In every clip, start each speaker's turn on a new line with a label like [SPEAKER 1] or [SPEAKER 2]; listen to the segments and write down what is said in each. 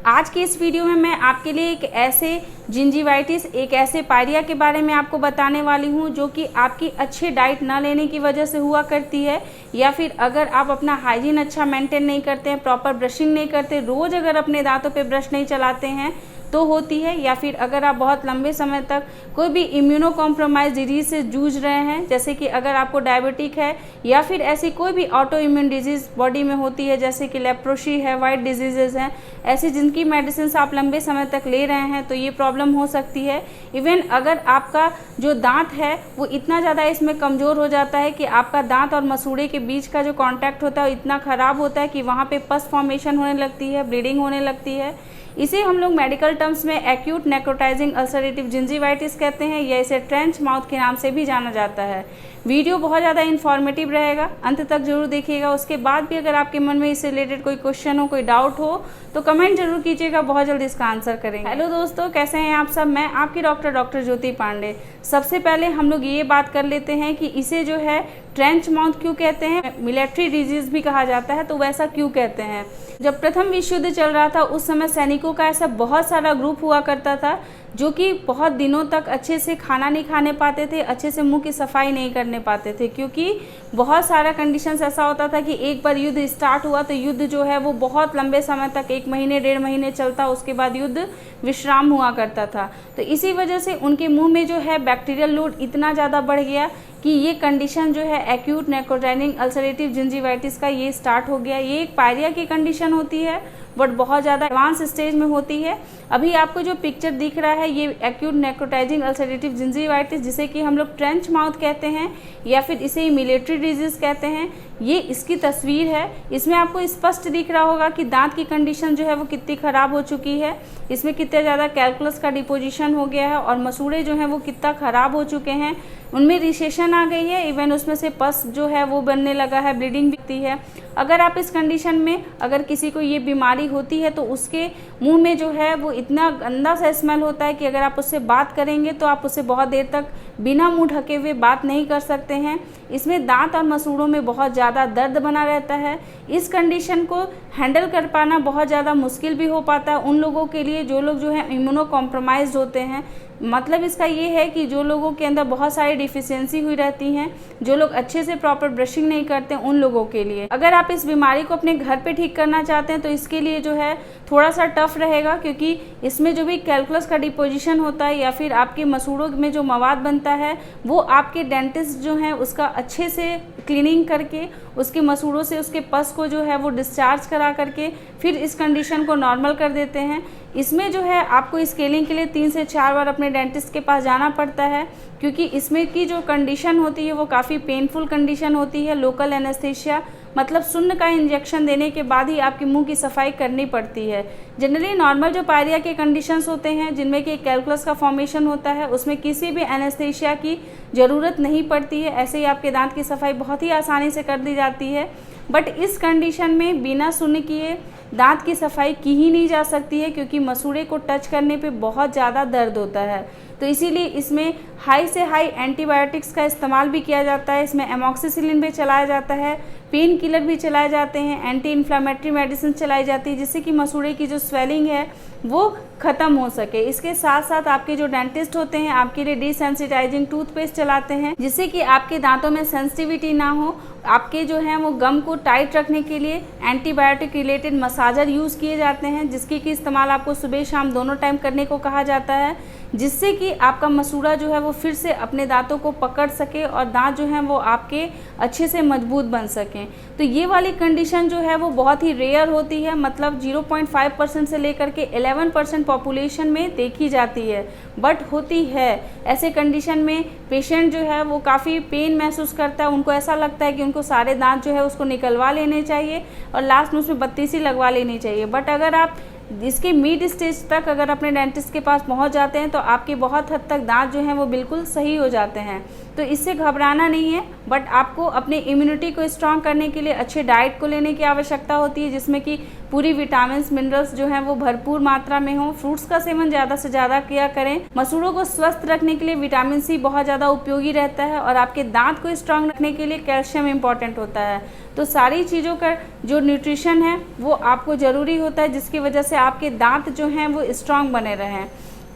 [SPEAKER 1] आज की इस वीडियो में मैं आपके लिए एक ऐसे जिंजीवाइटिस, एक ऐसे पायरिया के बारे में आपको बताने वाली हूँ जो कि आपकी अच्छी डाइट ना लेने की वजह से हुआ करती है, या फिर अगर आप अपना हाइजीन अच्छा मेंटेन नहीं करते हैं, प्रॉपर ब्रशिंग नहीं करते, रोज़ अगर अपने दांतों पे ब्रश नहीं चलाते हैं तो होती है, या फिर अगर आप बहुत लंबे समय तक कोई भी इम्यूनो कॉम्प्रोमाइज डिजीज़ से जूझ रहे हैं, जैसे कि अगर आपको डायबिटिक है या फिर ऐसी कोई भी ऑटो इम्यून डिजीज़ बॉडी में होती है, जैसे कि लेप्रोसी है, वाइट डिजीज़ हैं, ऐसी जिनकी मेडिसिन आप लंबे समय तक ले रहे हैं, तो ये प्रॉब्लम हो सकती है। इवन अगर आपका जो दांत है वो इतना ज़्यादा इसमें कमज़ोर हो जाता है कि आपका दांत और मसूड़े के बीच का जो कॉन्टैक्ट होता है इतना ख़राब होता है कि वहाँ पे पस फॉर्मेशन होने लगती है, ब्लीडिंग होने लगती है। इसे हम लोग मेडिकल टर्म्स में एक्यूट नेक्रोटाइजिंग अल्सरेटिव जिंजीवाइटिस कहते हैं, या इसे ट्रेंच माउथ के नाम से भी जाना जाता है। वीडियो बहुत ज़्यादा इन्फॉर्मेटिव रहेगा, अंत तक जरूर देखिएगा। उसके बाद भी अगर आपके मन में इससे रिलेटेड कोई क्वेश्चन हो, कोई डाउट हो, तो कमेंट जरूर कीजिएगा, बहुत जल्दी इसका आंसर करेंगे। हेलो दोस्तों, कैसे हैं आप सब? मैं आपकी डॉक्टर ज्योति पांडे। सबसे पहले हम लोग ये बात कर लेते हैं कि इसे जो है ट्रेंच माउथ क्यों कहते हैं, मिलिट्री डिजीज भी कहा जाता है, तो वैसा क्यों कहते हैं। जब प्रथम विश्व युद्ध चल रहा था उस समय सैनिकों का ऐसा बहुत सारा ग्रुप हुआ करता था जो कि बहुत दिनों तक अच्छे से खाना नहीं खाने पाते थे, अच्छे से मुंह की सफाई नहीं करने पाते थे, क्योंकि बहुत सारा कंडीशंस ऐसा होता था कि एक बार युद्ध स्टार्ट हुआ तो युद्ध जो है वो बहुत लंबे समय तक 1 महीने 1.5 महीने चलता, उसके बाद युद्ध विश्राम हुआ करता था। तो इसी वजह से उनके मुंह में जो है बैक्टीरियल लोड इतना ज़्यादा बढ़ गया कि ये कंडीशन जो है एक्यूट नेक्रोटाइजिंग अल्सरेटिव जिंजीवाइटिस का ये स्टार्ट हो गया। ये एक पायरिया की कंडीशन होती है, बट बहुत ज़्यादा एडवांस स्टेज में होती है। अभी आपको जो पिक्चर दिख रहा है ये एक्यूट नेक्रोटाइजिंग अल्सरेटिव जिंजीवाइटिस, जिसे कि हम लोग ट्रेंच माउथ कहते हैं या फिर इसे मिलिट्री डिजीज़ कहते हैं, ये इसकी तस्वीर है। इसमें आपको स्पष्ट दिख रहा होगा कि दांत की कंडीशन जो है वो कितनी ख़राब हो चुकी है, इसमें कितने ज़्यादा कैलकुलस का डिपोजिशन हो गया है, और मसूड़े जो हैं वो कितना ख़राब हो चुके हैं, उनमें रिसेशन आ गई है, इवन उसमें से पस जो है वो बनने लगा है, ब्लीडिंग दिखती है। अगर आप इस कंडीशन में अगर किसी को ये बीमारी होती है तो उसके मुंह में जो है वो इतना गंदा सा स्मेल होता है कि अगर आप उससे बात करेंगे तो आप उससे बहुत देर तक बिना मुंह ढके हुए बात नहीं कर सकते हैं। इसमें दांत और मसूड़ों में बहुत ज़्यादा दर्द बना रहता है। इस कंडीशन को हैंडल कर पाना बहुत ज़्यादा मुश्किल भी हो पाता है उन लोगों के लिए जो लोग जो है इम्यूनो कॉम्प्रोमाइज्ड होते हैं। मतलब इसका ये है कि जो लोगों के अंदर बहुत सारी डिफिशियंसी हुई रहती हैं, जो लोग अच्छे से प्रॉपर ब्रशिंग नहीं करते, उन लोगों के लिए। अगर आप इस बीमारी को अपने घर पे ठीक करना चाहते हैं तो इसके लिए जो है थोड़ा सा टफ रहेगा, क्योंकि इसमें जो भी कैलकुलस का डिपोजिशन होता है या फिर आपके मसूड़ों में जो मवाद बनता है वो आपके डेंटिस्ट जो हैं उसका अच्छे से क्लीनिंग करके उसके मसूड़ों से उसके पस को जो है वो डिस्चार्ज करा करके फिर इस कंडीशन को नॉर्मल कर देते हैं। इसमें जो है आपको स्केलिंग के लिए 3 से 4 बार अपने डेंटिस्ट के पास जाना पड़ता है, क्योंकि इसमें की जो कंडीशन होती है वो काफ़ी पेनफुल कंडीशन होती है। लोकल एनेस्थीसिया मतलब सुन्न का इंजेक्शन देने के बाद ही आपके मुंह की सफाई करनी पड़ती है। जनरली नॉर्मल जो पायरिया के कंडीशंस होते हैं जिनमें कि कैलकुलस का फॉर्मेशन होता है उसमें किसी भी एनेस्थीसिया की ज़रूरत नहीं पड़ती है, ऐसे ही आपके दांत की सफाई बहुत ही आसानी से कर दी जाती है। बट इस कंडीशन में बिना सुन्न किए दांत की सफाई की ही नहीं जा सकती है, क्योंकि मसूड़े को टच करने पे बहुत ज़्यादा दर्द होता है। तो इसीलिए इसमें हाई से हाई एंटीबायोटिक्स का इस्तेमाल भी किया जाता है, इसमें एमॉक्सिसिलिन भी चलाया जाता है, पेन किलर भी चलाए जाते हैं, एंटी इन्फ्लामेटरी मेडिसिन चलाई जाती है, जिससे कि मसूड़े की जो स्वेलिंग है वो ख़त्म हो सके। इसके साथ साथ आपके जो डेंटिस्ट होते हैं आपके लिए डिसेंसिटाइजिंग टूथपेस्ट चलाते हैं, जिससे कि आपके दांतों में सेंसिटिविटी ना हो। आपके जो हैं वो गम को टाइट रखने के लिए एंटीबायोटिक रिलेटेड मसाजर यूज़ किए जाते हैं, जिसकी कि इस्तेमाल आपको सुबह शाम दोनों टाइम करने को कहा जाता है, जिससे कि आपका मसूड़ा जो है वो फिर से अपने दांतों को पकड़ सके और दांत जो हैं वो आपके अच्छे से मजबूत बन सकें। तो ये वाली कंडीशन जो है वो बहुत ही रेयर होती है, मतलब 0.5% से लेकर के 11% पॉपुलेशन में देखी जाती है, बट होती है। ऐसे कंडीशन में पेशेंट जो है वो काफ़ी पेन महसूस करता है, उनको ऐसा लगता है कि उनको सारे दांत जो है उसको निकलवा लेने चाहिए और लास्ट में उसमें बत्ती सी लगवा लेनी चाहिए। बट अगर आप इसके मिड स्टेज तक अगर अपने डेंटिस्ट के पास पहुंच जाते हैं तो आपके बहुत हद तक दांत जो हैं वो बिल्कुल सही हो जाते हैं। तो इससे घबराना नहीं है, बट आपको अपने इम्यूनिटी को स्ट्रॉन्ग करने के लिए अच्छे डाइट को लेने की आवश्यकता होती है, जिसमें कि पूरी विटामिन मिनरल्स जो हैं वो भरपूर मात्रा में हो। फ्रूट्स का सेवन ज़्यादा से ज़्यादा किया करें। मसूड़ों को स्वस्थ रखने के लिए विटामिन सी बहुत ज़्यादा उपयोगी रहता है और आपके दांत को स्ट्रॉन्ग रखने के लिए कैल्शियम इंपॉर्टेंट होता है। तो सारी चीज़ों का जो न्यूट्रिशन है वो आपको ज़रूरी होता है, जिसकी वजह से आपके दांत जो हैं वो स्ट्रांग बने रहें।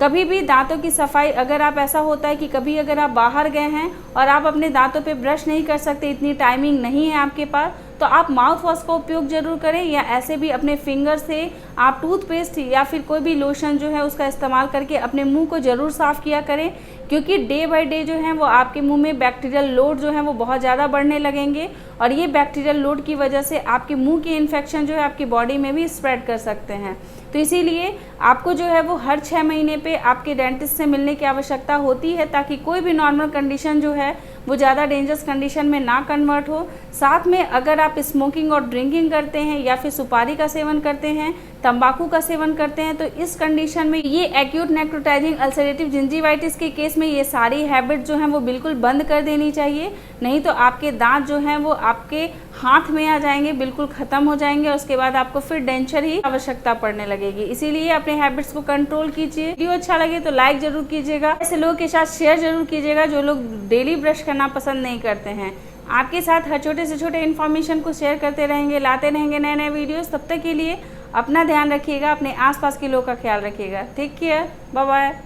[SPEAKER 1] कभी भी दांतों की सफाई, अगर आप ऐसा होता है कि कभी अगर आप बाहर गए हैं और आप अपने दांतों पे ब्रश नहीं कर सकते, इतनी टाइमिंग नहीं है आपके पास, तो आप माउथ वॉश का उपयोग ज़रूर करें, या ऐसे भी अपने फिंगर से आप टूथपेस्ट या फिर कोई भी लोशन जो है उसका इस्तेमाल करके अपने मुंह को ज़रूर साफ़ किया करें, क्योंकि डे बाय डे जो है वो आपके मुंह में बैक्टीरियल लोड जो है वो बहुत ज़्यादा बढ़ने लगेंगे, और ये बैक्टीरियल लोड की वजह से आपके मुंह के इन्फेक्शन जो है आपकी बॉडी में भी स्प्रेड कर सकते हैं। तो इसीलिए आपको जो है वो हर 6 महीने पे आपके डेंटिस्ट से मिलने की आवश्यकता होती है, ताकि कोई भी नॉर्मल कंडीशन जो है वो ज़्यादा डेंजरस कंडीशन में ना कन्वर्ट हो। साथ में अगर आप स्मोकिंग और ड्रिंकिंग करते हैं या फिर सुपारी का सेवन करते हैं, तंबाकू का सेवन करते हैं, तो इस कंडीशन में ये एक्यूट नेक्रोटाइजिंग अल्सरेटिव जिंजीवाइटिस के केस में ये सारी हैबिट जो हैं वो बिल्कुल बंद कर देनी चाहिए, नहीं तो आपके दांत जो हैं वो आपके हाथ में आ जाएंगे, बिल्कुल ख़त्म हो जाएंगे, और उसके बाद आपको फिर डेंचर ही आवश्यकता पड़ने लगेगी। इसीलिए अपने हैबिट्स को कंट्रोल कीजिए। वीडियो अच्छा लगे तो लाइक ज़रूर कीजिएगा, ऐसे लोगों के साथ शेयर ज़रूर कीजिएगा जो लोग डेली ब्रश करना पसंद नहीं करते हैं। आपके साथ हर छोटे से छोटे इन्फॉर्मेशन को शेयर करते रहेंगे, लाते रहेंगे नए नए वीडियोस। तब तक के लिए अपना ध्यान रखिएगा, अपने आसपास के लोगों का ख्याल रखिएगा। Take care, bye bye.